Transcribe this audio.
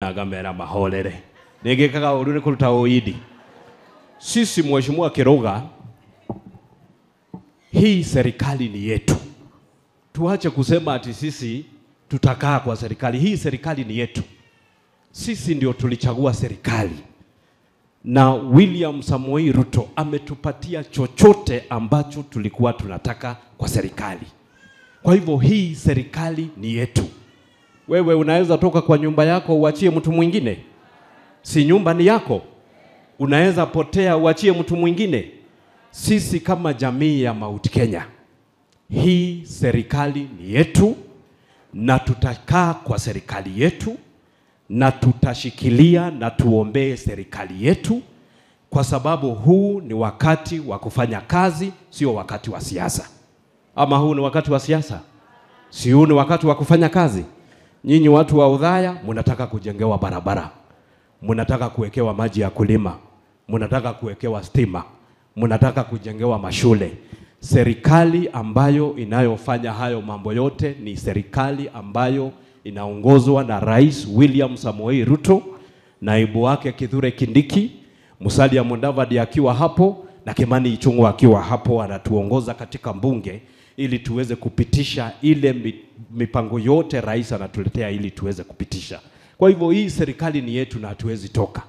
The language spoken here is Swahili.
na gamera mahorere nigekaga uru ni kuruta uidi. Sisi Mheshimiwa Kiruga, hii serikali ni yetu. Tuache kusema ati sisi tutakaa kwa serikali. Hii serikali ni yetu. Sisi ndio tulichagua serikali. Na William Samoei Ruto ametupatia chochote ambacho tulikuwa tunataka kwa serikali. Kwa hivyo hii serikali ni yetu. Wewe unaweza toka kwa nyumba yako uachie mtu mwingine? Si nyumba ni yako? Unaweza potea uachie mtu mwingine? Sisi kama jamii ya Mount Kenya, hii serikali ni yetu na tutakaa kwa serikali yetu na tutashikilia na tuombee serikali yetu, kwa sababu huu ni wakati wa kufanya kazi, sio wakati wa siasa. Ama huu ni wakati wa siasa? Si huu ni wakati wa kufanya kazi? Nyinyi watu wa Udhaya mnataka kujengewa barabara, mnataka kuwekewa maji ya kulima, mnataka kuwekewa stima, mnataka kujengewa mashule. Serikali ambayo inayofanya hayo mambo yote ni serikali ambayo inaongozwa na Rais William Samoei Ruto, naibu wake Kithure Kindiki, Musalia Mudavadi akiwa hapo na Kimani Ichung'wah akiwa hapo, anatuongoza katika bunge ili tuweze kupitisha ile mipango yote rais anatuletea ili tuweze kupitisha. Kwa hivyo hii serikali ni yetu na hatuwezi toka.